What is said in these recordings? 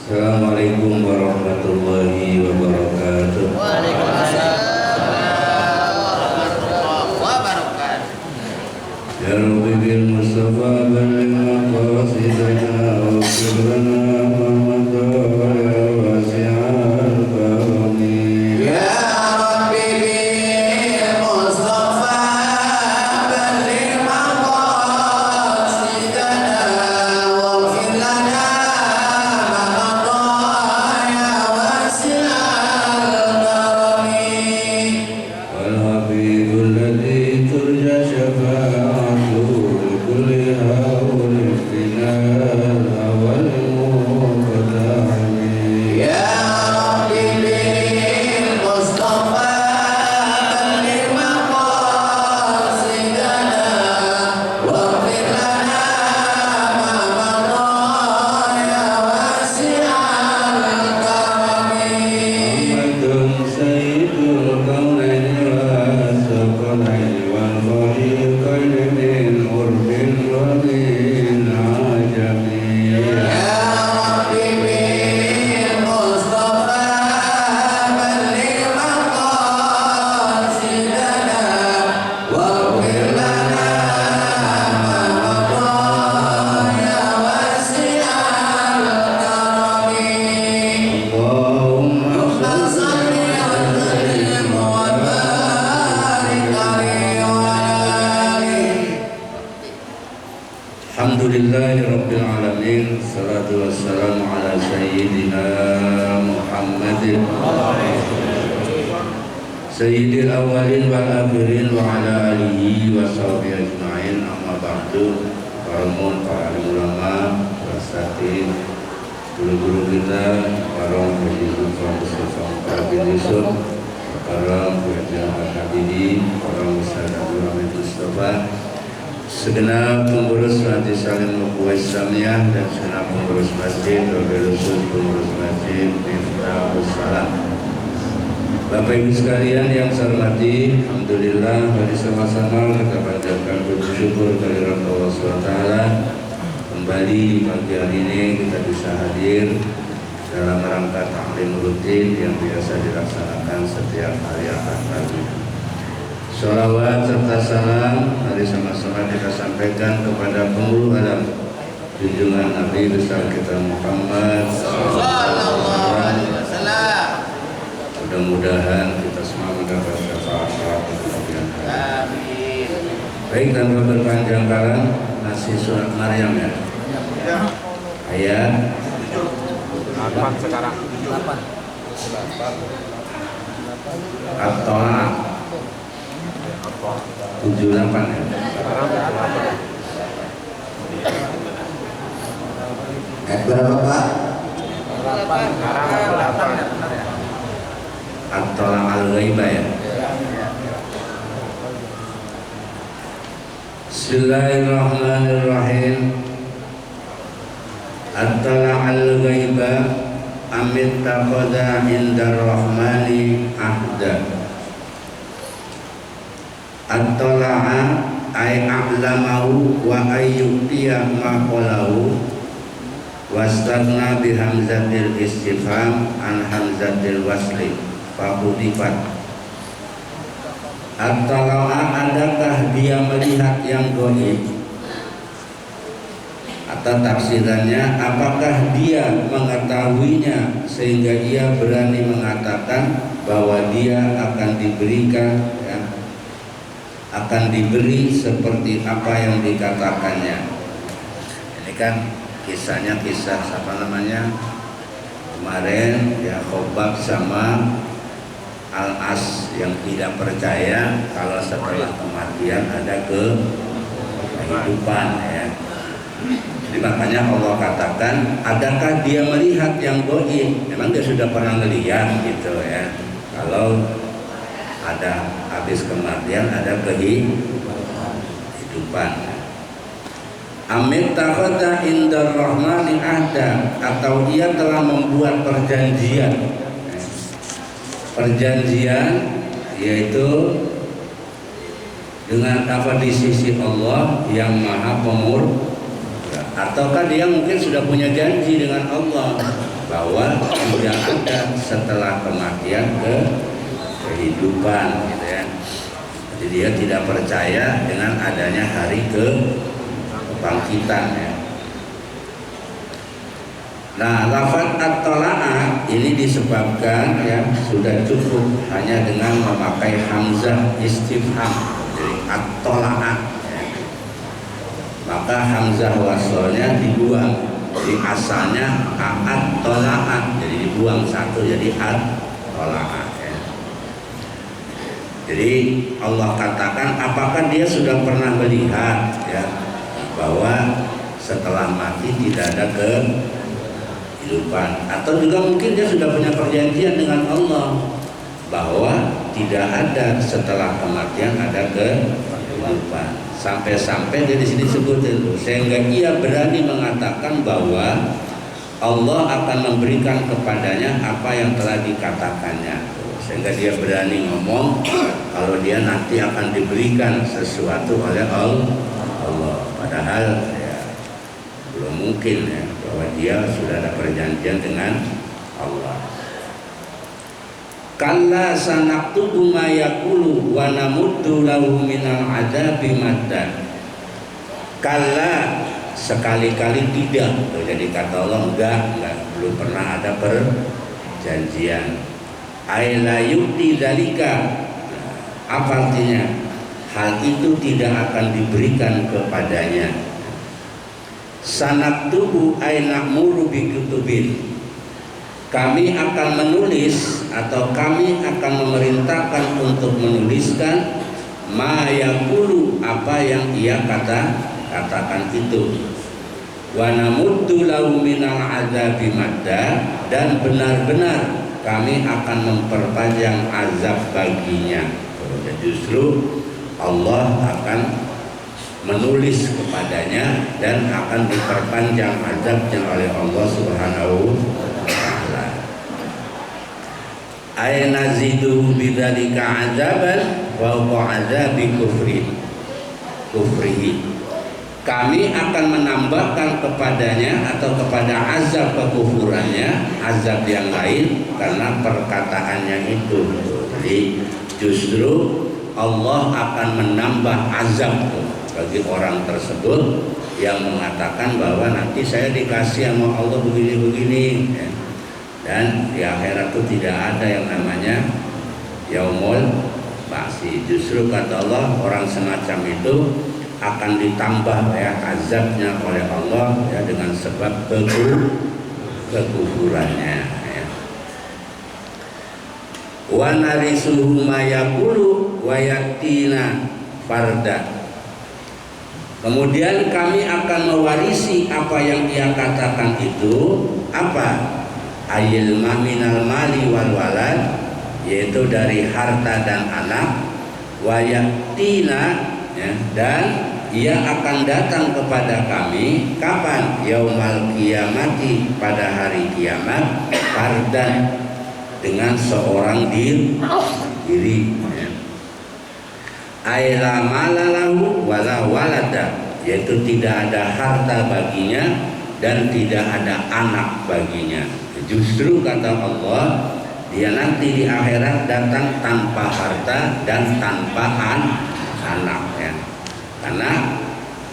Assalamualaikum warahmatullahi wabarakatuh. Waalaikumsalam warahmatullahi wabarakatuh. Ya Rabbi bil Mustafa balligh maqasidana wa ighfir lana ma madha ya wasi'al karami. Ya Rabbi bil Mustafa balligh maqasidana waghfir lana ma madha ya wasi'al karami. Wal habibul ladzi turja syafa'atuhu li kulli hawlin final awal muqaddami. Ya Rabbi bil Mustafa balligh maqasidana waghfir lana ma madha ya wasi'al karami. Muhammadun sayyidul kaunaini wa saqalaini wal fariqaini min urbin wa min ajami. Ya Rabbi bil Mustafa balligh maqasidana waghfir lana ma madha ya wasi'al karami. Allahumma Salli wa sallim wa barik alaihi wa alihi. Alhamdulillahi Rabbil Alamin. Salatu wassalamu ala Sayyidina Muhammadin Sayyidil awalin wal akhirin wa ala alihi wa sahbihi ajma'in. Amma ba'du. Para ulama, wasatid, guru-guru kita, para pendidik para Yusuf, para pengajar Habibie, para Ustaz Abdul Hamid Mustafa, segenap pengurus Majelis Salim Nubuwah Islamiyah dan segenap pengurus masjid, pengurus masjid Miftahus Salam. Bapak Ibu sekalian yang saya hormati, alhamdulillah mari sama-sama kita panjatkan puji syukur kehadirat Allah SWT. Kembali di pagi hari ini kita bisa hadir dalam rangka taklim rutin yang biasa dilaksanakan setiap hari Ahad pagi. Sholawat serta salam mari sama-sama kita sampaikan kepada penghulu alam junjungan Nabi besar kita Muhammad Sallallahu alaihi wasallam. Mudah-mudahan kita semua mendapat syafaat kemudian hari. Amin. Baik, tanpa berpanjang kala, masih surat Maryam ya. Ayat 8 sekarang. 8 78 ya. Ayat berapa Pak? At-Tala al-Ghaibah ya. Bismillahirrahmanirrahim. At-Tala al-Ghaibah amit taqada indar rahmani ahda. At-Tala'a ay a'lamahu wa ayyutiya maqalahu wastagna bihamzatil istifham an hamzatil wasli fahudifat. At-Tala'a adakah dia melihat yang gaib? Atau tafsirannya, apakah dia mengetahuinya sehingga ia berani mengatakan bahwa dia akan diberikan ya, akan diberi seperti apa yang dikatakannya. Ini kan kisahnya kisah apa namanya kemarin ya, Khobab sama Al-As yang tidak percaya kalau setelah kematian ada kehidupan ya. Jadi makanya Allah katakan, adakah dia melihat yang gaib? Memang dia sudah pernah melihat gitu ya. Kalau ada habis kematian ada kehidupan. Amit takhata indar rahmani ahda, atau ia telah membuat perjanjian. Perjanjian yaitu dengan apa di sisi Allah yang Maha Pemurah. ataukah dia mungkin sudah punya janji dengan Allah bahwa tidak ada setelah kematian kehidupan gitu ya. Jadi dia tidak percaya dengan adanya hari kebangkitan ya. Nah, lafaz at-tala'ah ini disebabkan ya sudah cukup hanya dengan memakai hamzah istifham, jadi at-tala'ah ya. Maka hamzah waslnya dibuang, jadi asalnya at-tala'ah, jadi dibuang satu jadi at-tala'ah ya. Jadi Allah katakan apakah dia sudah pernah melihat ya bahwa setelah mati tidak ada kehidupan, atau juga mungkin dia sudah punya perjanjian dengan Allah bahwa tidak ada setelah kematian ada kehidupan. Sampai-sampai dia di sini sebut itu, sehingga ia berani mengatakan bahwa Allah akan memberikan kepadanya apa yang telah dikatakannya. Sehingga dia berani ngomong kalau dia nanti akan diberikan sesuatu oleh Allah. Padahal ya, belum mungkin ya bahwa dia sudah ada perjanjian dengan Allah. Kalla sanaktubu ma yaqulu wa namuddu lahu minal adabi maddan. Kalla, sekali-kali tidak. Jadi kata Allah enggak, belum pernah ada perjanjian. Ai la yu'ti dzalika. Apa artinya? Hal itu tidak akan diberikan kepadanya. Sanaktubu ay na'muru bi kutubin. Kami akan menulis atau kami akan memerintahkan untuk menuliskan ma yaqulu, apa yang ia katakan itu. Wa namuddu lahu minal adzabi madda, dan benar-benar kami akan memperpanjang azab baginya. Justru Allah akan menulis kepadanya dan akan diperpanjang azabnya oleh Allah Subhanahu wa taala. Ay nazidu bidzalika azaban wa azabi kufrihi. Kami akan menambahkan kepadanya atau kepada azab kekufurannya azab yang lain karena perkataannya itu. Jadi justru Allah akan menambah azab bagi orang tersebut yang mengatakan bahwa nanti saya dikasih sama Allah begini-begini ya. Dan di akhirat itu tidak ada yang namanya yaumul ba'si. Justru kata Allah orang semacam itu akan ditambah ya azabnya oleh Allah ya dengan sebab kekufurannya ya. Wa narisuhu ma yaqulu wa yatina farda. Kemudian kami akan mewarisi apa yang dia katakan itu, apa? Ayil minal mali wal walad, yaitu dari harta dan anak, wa yatina ya, dan ia akan datang kepada kami kapan? Yaumal qiyamati, pada hari kiamat, fardan, dengan seorang diri ya. Aila malalahu wala walada, yaitu tidak ada harta baginya dan tidak ada anak baginya. Justru kata Allah, dia nanti di akhirat datang tanpa harta dan tanpa anak ya. Karena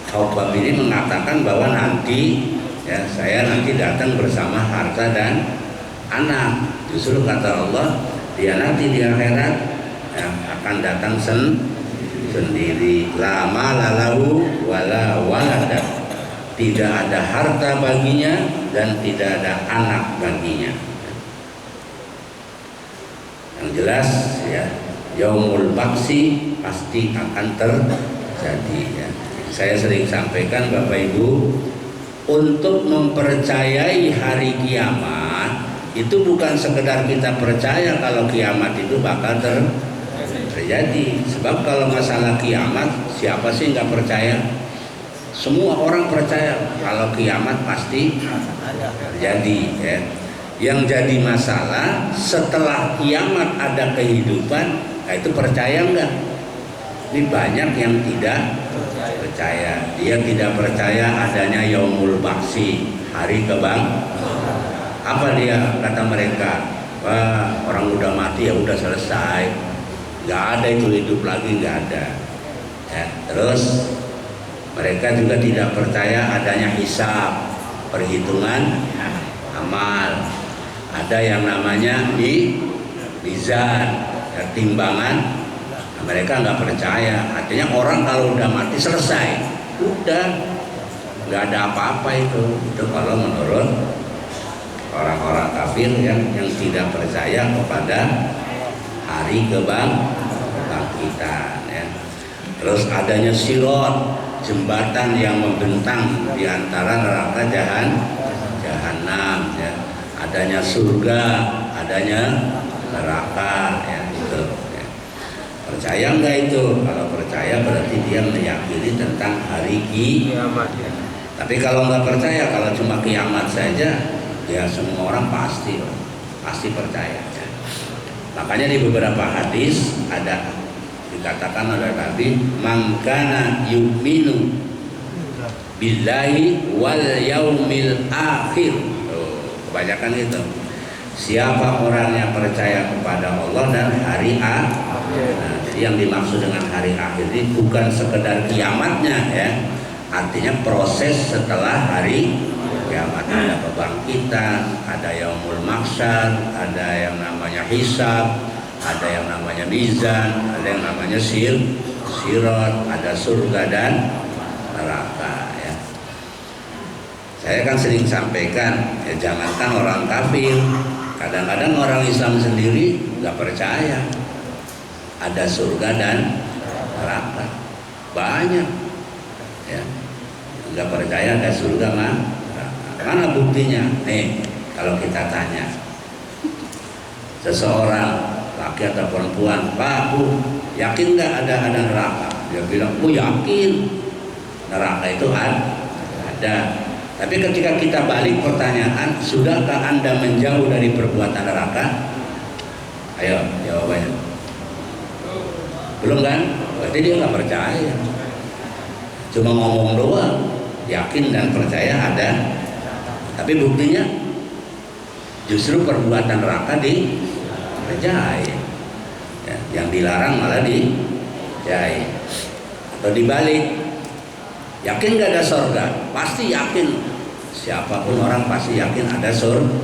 Khobab ini mengatakan bahwa nanti ya saya nanti datang bersama harta dan anak. Justru kata Allah, dia nanti di akhirat ya, akan datang sendiri. Lama lalahu wala walada, tidak ada harta baginya dan tidak ada anak baginya. Yang jelas ya, yaumul ba'si pasti akan terjadi ya. Saya sering sampaikan Bapak Ibu, untuk mempercayai hari kiamat itu bukan sekedar kita percaya kalau kiamat itu bakal terjadi. Sebab kalau masalah kiamat, siapa sih nggak percaya? Semua orang percaya kalau kiamat pasti terjadi ya. Yang jadi masalah setelah kiamat ada kehidupan, nah itu percaya nggak? Ini banyak yang tidak Percaya. Dia tidak percaya adanya yaumul baksi, hari kebang. Apa dia kata mereka? Wah, orang udah mati ya udah selesai, nggak ada itu hidup lagi, nggak ada. Ya, terus mereka juga tidak percaya adanya hisab, perhitungan amal. Ada yang namanya mizan, ya, timbangan. Nah, mereka nggak percaya. Artinya orang kalau udah mati selesai, udah nggak ada apa-apa itu. Itu kalau menurut orang-orang kafir yang tidak percaya kepada hari kebangkitan. Ya. Terus adanya sirot, jembatan yang membentang di antara neraka jahanam. Ya. Adanya surga, adanya neraka. Ya, itu. Ya. Percaya enggak itu? Kalau percaya berarti dia meyakini tentang hari kiamat. Ya. Tapi kalau nggak percaya, kalau cuma kiamat saja, ya semua orang pasti percaya. Ya. Makanya di beberapa hadis ada dikatakan oleh Nabi, "Mangkana yu'minu billahi wal yaumil akhir." Kebanyakan itu. Siapa orang yang percaya kepada Allah dan hari akhir. Nah, jadi yang dimaksud dengan hari akhir ini bukan sekedar kiamatnya, ya. Artinya proses setelah hari kiamat. Ada kebangkitan, ada yaumul mahsyar, ada yang namanya hisab, ada yang namanya mizan, ada yang namanya sirat, ada surga dan neraka. Ya. Saya kan sering sampaikan, ya jangankan orang kafir, kadang-kadang orang Islam sendiri nggak percaya ada surga dan neraka. Banyak, ya nggak percaya ada surga mah. Mana buktinya? Nih, kalau kita tanya seseorang laki atau perempuan, "Pak, Bu, yakin nggak ada neraka?" Dia bilang, "Oh yakin, neraka itu ada." Tapi ketika kita balik pertanyaan, sudahkah Anda menjauh dari perbuatan neraka? Ayo jawabannya. Belum kan? Berarti dia nggak percaya. Cuma ngomong doang, yakin dan percaya ada. Tapi buktinya justru perbuatan neraka dikerjain, ya, yang dilarang malah dikerjain. Atau dibalik, yakin gak ada surga? Pasti yakin. Siapapun orang pasti yakin ada surga.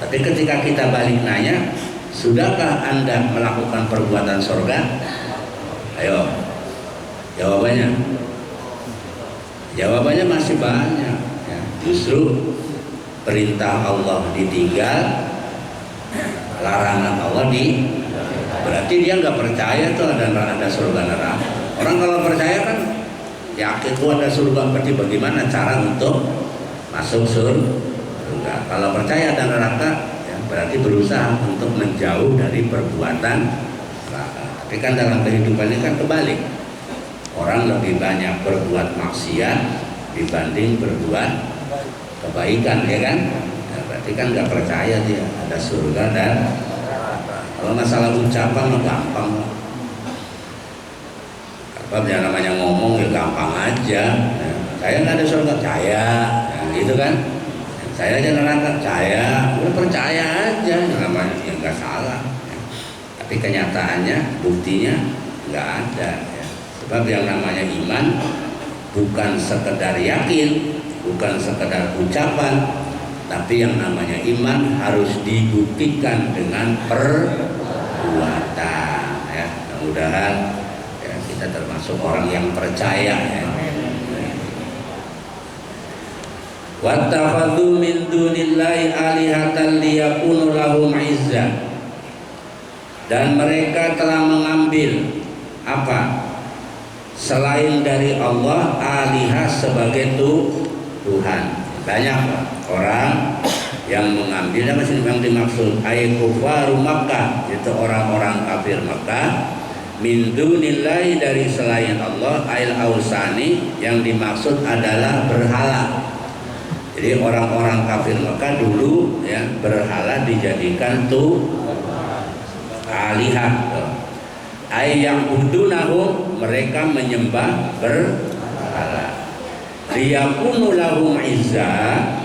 Tapi ketika kita balik nanya, sudahkah Anda melakukan perbuatan surga? Ayo, jawabannya masih banyak. Ya, justru perintah Allah ditinggal, larangan Allah berarti dia nggak percaya tuh ada surga neraka. Orang kalau percaya kan yakin tuh ada surga, berarti bagaimana cara untuk masuk surga. Kalau percaya ada neraka, ya berarti berusaha untuk menjauh dari perbuatan neraka. Tapi kan dalam kehidupan ini kan kebalik, orang lebih banyak berbuat maksiat dibanding berbuat kebaikan, ya kan? Ya, berarti kan nggak percaya dia ada surga dan kalau masalah ucapan mah gampang. Apa yang namanya ngomong ya gampang aja. Ya, saya nggak ada surga, saya, ya, gitu kan? Saya aja neraka, saya, udah percaya aja, namanya ya nggak salah. Ya. Tapi kenyataannya, buktinya nggak ada. Ya. Sebab yang namanya iman bukan sekedar yakin, bukan sekedar ucapan, tapi yang namanya iman harus dibuktikan dengan perbuatan. Ya, mudah-mudahan ya, kita termasuk orang yang percaya. Ya. Wattakhadhu min dunillahi alihatan liyakunu lahum izzah. Dan mereka telah mengambil apa? Selain dari Allah, alihah sebagai Tuhan. Banyak orang yang mengambilnya, masih yang dimaksud ay kufaru Makkah, itu orang-orang kafir Makkah, min dunillahi dari selain Allah, ail ausani yang dimaksud adalah berhala. Jadi orang-orang kafir Makkah dulu ya berhala dijadikan alihah. ayyabudunahum, mereka menyembah berhala. Liyakunu lahum izzah,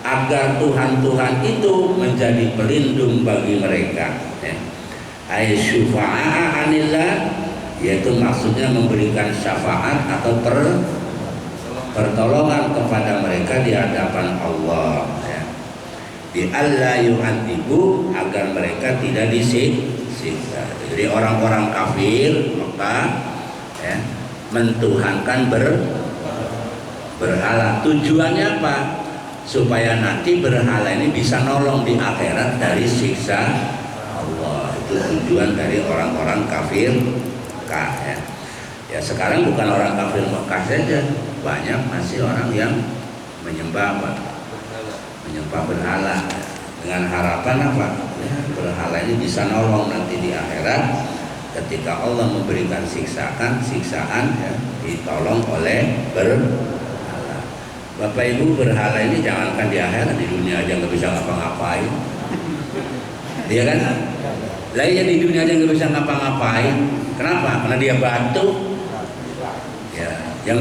agar Tuhan-Tuhan itu menjadi pelindung bagi mereka, ya. Ay syufa'a anillah, yaitu maksudnya memberikan syafaat atau pertolongan kepada mereka di hadapan Allah, ya. Bi alla yu'adzibu, agar mereka tidak disiksa. Jadi orang-orang kafir Mekah, ya, mentuhankan berhala. Tujuannya apa? Supaya nanti berhala ini bisa nolong di akhirat dari siksa Allah. Itu tujuan dari orang-orang kafir Mekah, ya. Ya sekarang bukan orang kafir Mekah saja, banyak masih orang yang menyembah berhala, dengan harapan apa? Ya, berhala ini bisa nolong nanti di akhirat ketika Allah memberikan siksaan, ya, ditolong oleh berhala. Bapak Ibu, berhala ini jangankan di akhirat, di dunia aja nggak bisa ngapa-ngapain, dia kan? Lah ya di dunia aja nggak bisa ngapa-ngapain. Kenapa? Karena dia batu. Ya, yang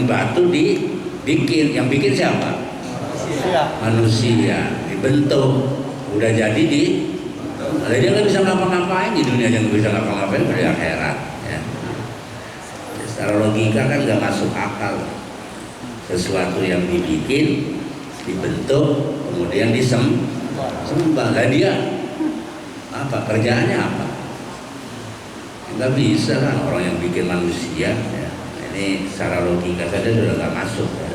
batu dibikin, yang bikin siapa? Manusia. Dibentuk, udah jadi lah dia nggak bisa ngapa-ngapain di dunia aja nggak bisa ngapa-ngapain, di akhirat. Ya. Secara logika kan nggak masuk akal. Sesuatu yang dibikin, dibentuk, kemudian disembah. Lah dia apa kerjaannya apa? Nggak bisa kan orang yang bikin manusia, ya. Ini secara logika saja sudah nggak masuk, ya.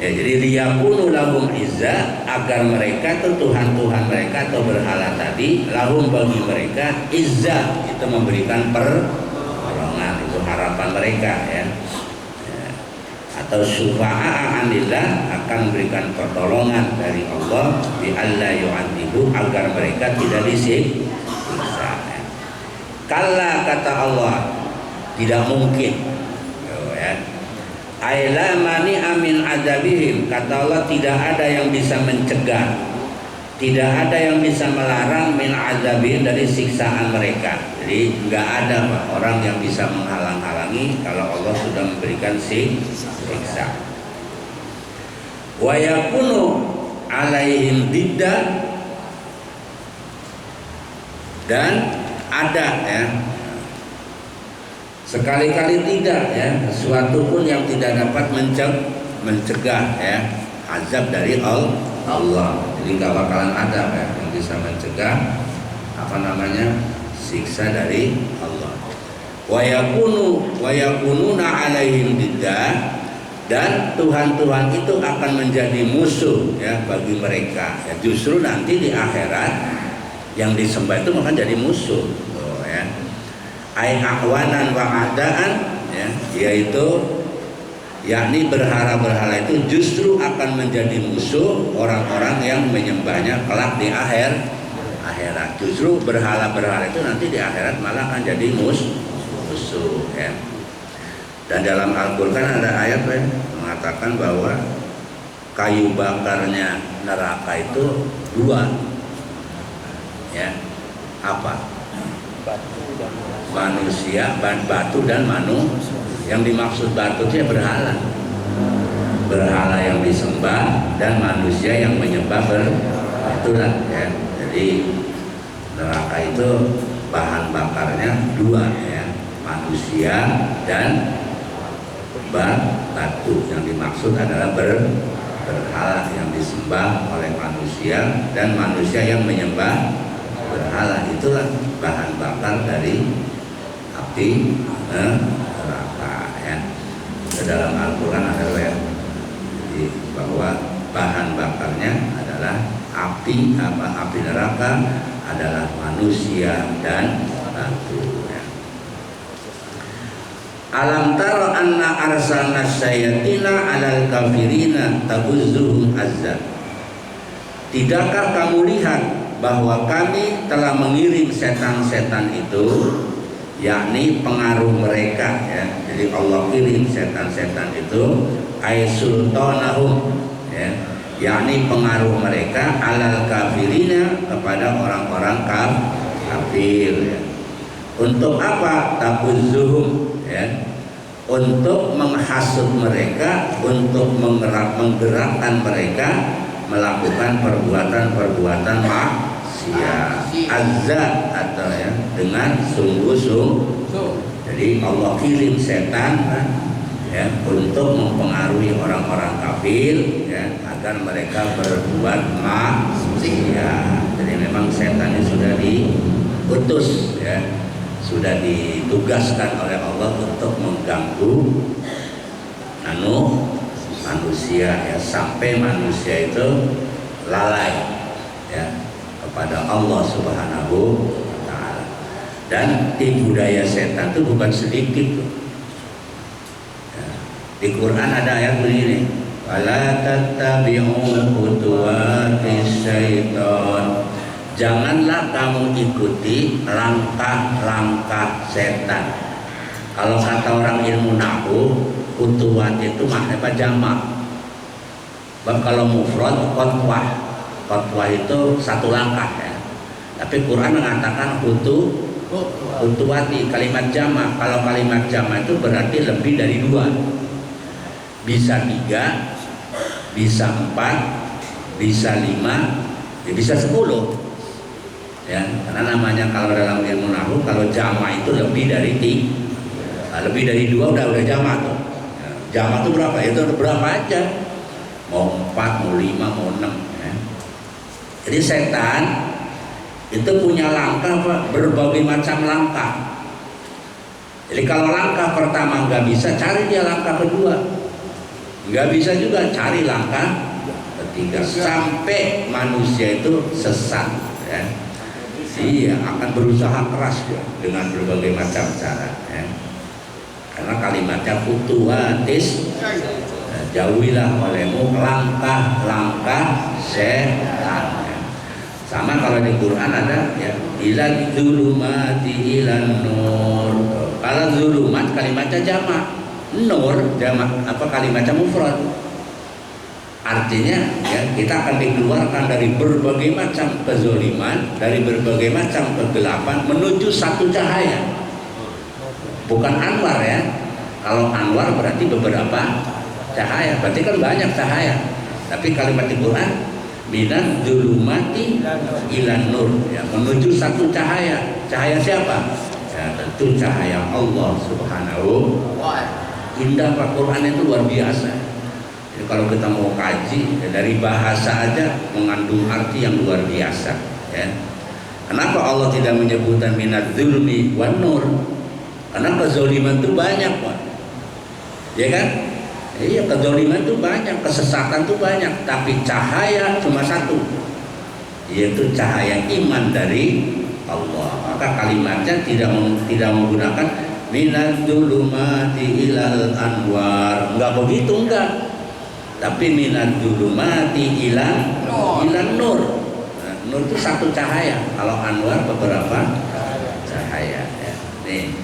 Ya, jadi liyakunu lahum izzah, agar mereka itu Tuhan-Tuhan mereka atau berhala tadi, lahum bagi mereka izzah, itu memberikan pertolongan, itu harapan mereka, ya. Atau syufa'a anillah, akan memberikan pertolongan dari Allah bi alla yu'adzibu, agar mereka tidak disiksa. Kalla, kata Allah, tidak mungkin, ya. Aila mani amin adzabihim, kata Allah, tidak ada yang bisa mencegah, tidak ada yang bisa melarang min adzabihim, dari siksaan mereka. Jadi nggak ada Pak, orang yang bisa menghalang-halangi kalau Allah sudah memberikan siksa. Wa yakunu alaihim didda, dan ada, ya, sekali-kali tidak, ya, sesuatu pun yang tidak dapat mencegah, ya, azab dari Allah. Jadi nggak bakalan ada, ya, yang bisa mencegah siksa dari Allah. Wa yakununa alaihim didda, dan Tuhan-Tuhan itu akan menjadi musuh, ya, bagi mereka. Ya, justru nanti di akhirat yang disembah itu akan jadi musuh, ya. Ai ahwanan wa adaan, ya, yaitu yakni berhala-berhala itu justru akan menjadi musuh orang-orang yang menyembahnya kelak di akhirat. Justru berhala-berhala itu nanti di akhirat malah akan jadi musuh, ya. Dan dalam Al-Quran ada ayat yang mengatakan bahwa kayu bakarnya neraka itu dua, ya. Apa? Manusia, batu dan manusia. Yang dimaksud batu itu ya berhala yang disembah, dan manusia yang menyembah itulah, ya. Jadi neraka itu bahan bakarnya dua, ya, manusia dan batu. Yang dimaksud adalah berhala yang disembah oleh manusia dan manusia yang menyembah berhala. Itulah bahan bakar dari api neraka, ya. Dalam Al-Quran ada, ya, jadi bahwa bahan bakarnya adalah api neraka adalah manusia dan batu, ya. Alam taro anna arsalna syayatina alal kafirina tabuzzuhum azza. Tidakkah kamu lihat bahwa kami telah mengirim setan-setan itu, yakni pengaruh mereka, ya. Jadi Allah kirim setan-setan itu ay sultanahum, ya, yakni pengaruh mereka alal kafirina, kepada orang-orang kafir ya. Untuk apa? Takuzuhum ya. Untuk menghasut mereka, untuk menggerakkan mereka melakukan perbuatan-perbuatan maksiat. Azza atau ya dengan sungguh-sungguh. Jadi Allah kirim setan ya untuk mempengaruhi orang-orang kafir ya agar mereka berbuat maksiat. Jadi memang setan ini sudah diutus ya, sudah ditugaskan oleh Allah untuk mengganggu manusia ya, sampai manusia itu lalai ya kepada Allah Subhanahu wa taala. Dan tipu daya setan itu bukan sedikit tuh. Ya, di Quran ada ayat begini, wala tattabi'u khutuwatis syaitan. Janganlah kamu ikuti langkah-langkah setan. Kalau kata orang ilmu nahwu, khutuwat itu maknanya jamak. Kalau mufrad khutwah. Khutwah itu satu langkah ya. Tapi Quran mengatakan khutuwati kalimat jamak. Kalau kalimat jamak itu berarti lebih dari 2. Bisa 3, bisa 4, bisa 5, ya bisa 10. Ya, karena namanya kalau dalam ilmu nahwu kalau jamak itu lebih dari 3. Nah, lebih dari 2 udah jamak tuh. Ya, jamak itu berapa? Itu berapa aja. Mau 4, mau 5, mau 6 ya. Jadi setan itu punya langkah Pak, berbagai macam langkah. Jadi kalau langkah pertama nggak bisa, cari dia langkah kedua. Nggak bisa juga, cari langkah ketiga sampai manusia itu sesat ya. Iya, akan berusaha keras ya, dengan berbagai macam cara ya. Karena kalimatnya futuhatis, jauhilah olehmu langkah-langkah setan ya. Sama kalau di Quran ada ya, ilal zulumati ilan nur. Kalau zulumat kalimatnya jamak, nur jamak apa kalimatnya mufrad. Artinya ya, kita akan dikeluarkan dari berbagai macam kezoliman, dari berbagai macam kegelapan menuju satu cahaya. Bukan anwar ya. Kalau anwar berarti beberapa cahaya, berarti kan banyak cahaya. Tapi kalimat di Quran minaz zulumati ilan nur ya, menuju satu cahaya. Cahaya siapa? Ya, tentu cahaya Allah Subhanahu wa ta'ala. Indah Pak, Quran itu luar biasa. Jadi kalau kita mau kaji ya, dari bahasa aja mengandung arti yang luar biasa ya. Kenapa Allah tidak menyebutkan minaz zulmi wan nur? Karena kezaliman itu banyak Pak. Ya kan? Iya, kezaliman itu banyak, kesesatan itu banyak, tapi cahaya cuma satu, yaitu cahaya iman dari Allah. Maka kalimatnya tidak menggunakan minaz zulumati ilal anwar. Enggak begitu, enggak. Tapi minaz zulumati ilan nur. Nah, nur itu satu cahaya. Kalau anwar beberapa cahaya ya. Nih.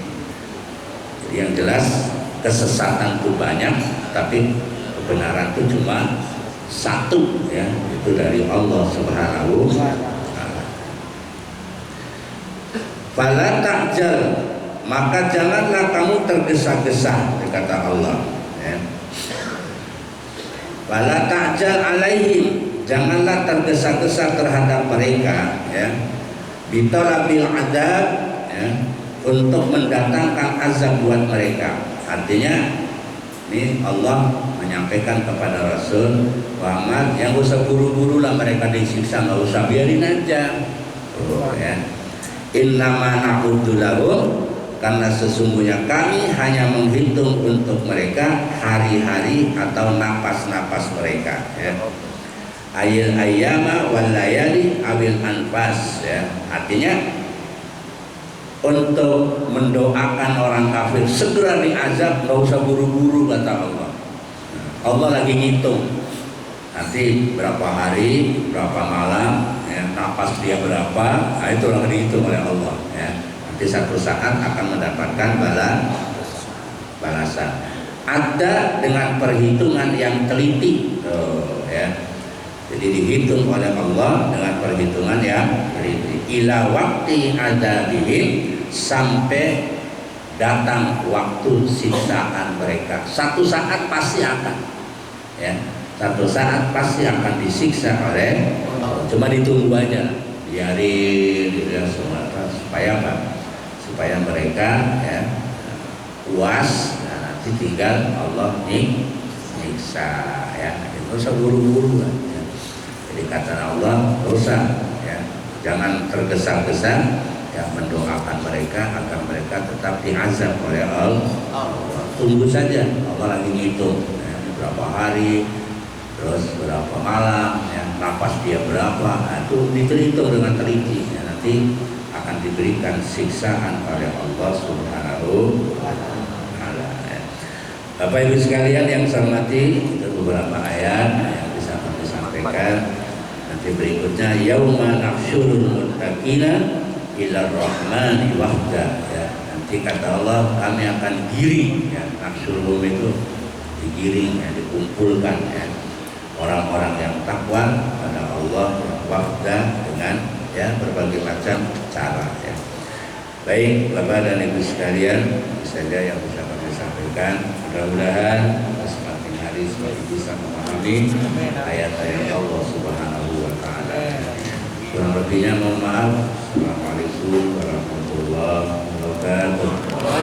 Jadi yang jelas kesesatan itu banyak, tapi kebenaran itu cuma satu ya, itu dari Allah Subhanahu wa ta'ala. Fala ta'jal, maka janganlah kamu tergesa-gesa, kata Allah ya. Wala ta'jal alaihim, janganlah tergesa-gesa terhadap mereka ya. Bitalabil adab ya, untuk mendatangkan azab buat mereka. Artinya ini Allah menyampaikan kepada Rasul Muhammad, yang usah buru-buru lah mereka disiksa, nggak usah, biarin aja ya. Innama na'udzu lahum, karena sesungguhnya kami hanya menghitung untuk mereka hari-hari atau napas-napas mereka ya. Ayil ayyama wal layali awil anfas ya. Artinya untuk mendoakan orang kafir segera diazab, nggak usah buru-buru kata Allah. Allah lagi ngitung nanti berapa hari, berapa malam ya, napas dia berapa, nah itu lagi dihitung oleh Allah ya. Nanti satu saat akan mendapatkan balasan. Ada dengan perhitungan yang teliti ya. Jadi dihitung oleh Allah dengan perhitungan yang rinci. Ila waktu adzabihim, sampai datang waktu siksaan mereka. Satu saat pasti akan, ya, satu saat pasti akan disiksa oleh Allah. Cuma ditunggu aja, biarin gitu ya, supaya apa? Supaya mereka ya puas. Nah, nanti tinggal Allah nyiksa ya. Itu usah buru-buru lah. Ya. Jadi kata Allah, usah ya, jangan tergesa-gesa. Ya, mendoakan mereka agar mereka tetap diazab oleh Allah. Tunggu saja, Allah lagi ngitung ya, berapa hari, terus berapa malam, ya, napas dia berapa, nah, itu dihitung dengan teliti. Ya, nanti akan diberikan siksaan oleh Allah Subhanahu wa Ta'ala. Ya. Bapak Ibu sekalian yang saya hormati, itu beberapa ayat yang bisa kami sampaikan. Nanti berikutnya, yauma nahsyurul muttaqina ila rahmani wahda, ya. Nanti kata Allah, kami akan giring ya, nahsyuruhum itu digiring ya, dikumpulkan ya, orang-orang yang takwa pada Allah wahda dengan ya berbagai macam cara ya. Baik Bapak dan Ibu sekalian, itu saja yang bisa kami sampaikan. Mudah-mudahan semakin hari semakin bisa memahami ayat-ayat Allah Subhanahu wa Ta'ala. Kurang lebihnya mohon maaf. Assalamualaikum warahmatullahi wabarakatuh.